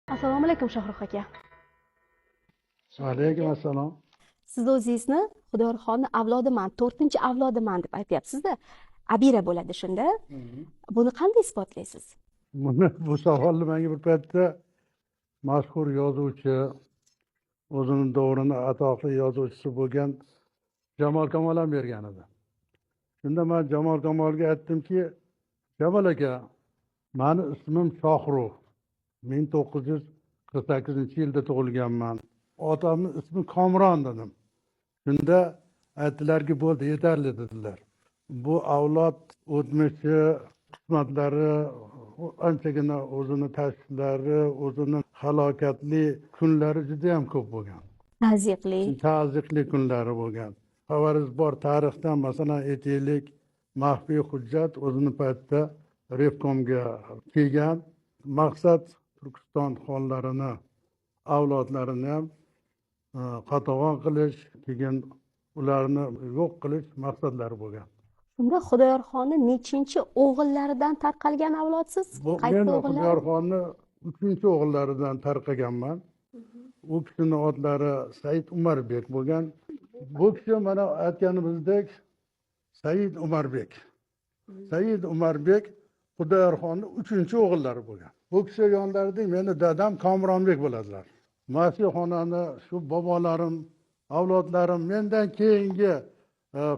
Assalomu alaykum Shohrux aka. Alaykum assalom. Siz o'zingizni Xudoyorxonni avlodiman, 4-avlodiman deb aytyapsiz-da. Abira bo'ladi shunda. Buni qanday isbotlaysiz? Bu savolni menga bir paytda mashhur yozuvchi, o'zining davrini atoqli yozuvchisi bo'lgan Jamol Kamol ham bergan edi. Shunda men Jamol Kamolga aytdimki, Jamol aka, meni ismim Shohrux. 1948-yilda tug'ilganman. Otamning ismi Komron dedim. Shunda aytdilarki, bo'ldi, yetarli dedilar. Bu avlod o'tmishi, qismatlari, anchagina o'zini tashvishlari, o'zini halokatli kunlari juda ham ko'p bo'lgan. Tazyiqli kunlari bo'lgan. Xabaringiz bor, tarixdan masalan aytaylik, maxfiy hujjat o'zini paytida Revkomga kelgan. Maqsad Turkiston xonlarini, avlodlarini ham qatag'on qilish, keyin ularni yo'q qilish maqsadlari bo'lgan. Shunda Xudoyorxonni nechinchi o'g'illaridan tarqalgan avlodsiz? Men Xudoyorxonni 3-o'g'illaridan tarqaganman. U kishining otlari Said Umarbek bo'lgan. Bu kishi mana aytganimizdek Said Umarbek. Said Umarbek Xudoyorxonni 3-o'g'illari bo'lgan. Bu kishi yonlarida meni dadam Komronbek bo'ladilar. Masih xonani shu bobolarim, avlodlarim, mendan keyingi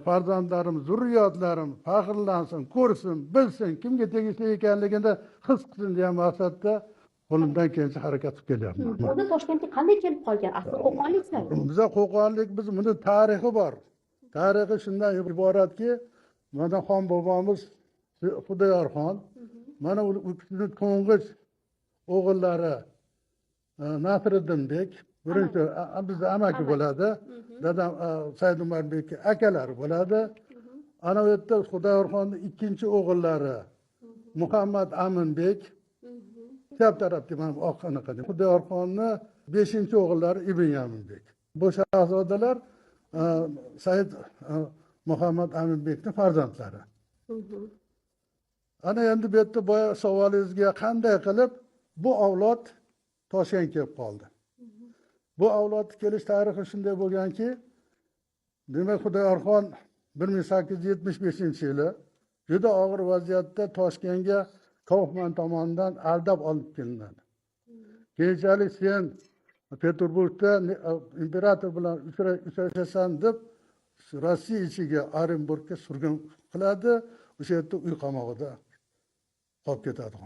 farzandlarim, zurriyotlarim faxrlansin, ko'rsin, bilsin, kimga tegishli ekanligini his qilsin degan maqsadda qo'limdan kelgancha harakat qilib kelyapman. O'zi Toshkentga qanday kelib qolgan? Asli qo'qonlikmi? Biza qo'qonlik, buni tarixi bor. Tarixi shundan iboratki, mana xon bobomiz Xudoyorxon, mana u kishining to'ng'ich o'g'illari Nasriddinbek, birinchi bizni amaki bo'ladi. Dadam Said Umarbek akalari bo'ladi. Ana bu yerda Xudoyorxonning 2-o'g'illari Muhammad Aminbek, chap tarafda mana oq anaqa. Xudoyorxonning 5-o'g'illari Ibn Yaminbek. Bu shahzodalar Said Muhammad Aminbekning farzandlari. Ana endi bu yerda boya savolingizga qanday qilib bu avlod Toshkentga kelib qoldi. Bu avlodning kelish tarixi shunday bo'lganki, demak Xudoyorxon 1875-yili juda og'ir vaziyatda Toshkentga Kaufman tomonidan aldab olib kelinadi. Keyinchalik sen Peterburgda imperator bilan uchrashasan deb Rossiya ichiga Orenburgga surgun qiladi. O'sha yerda uy qamog'ida qolib ketadi.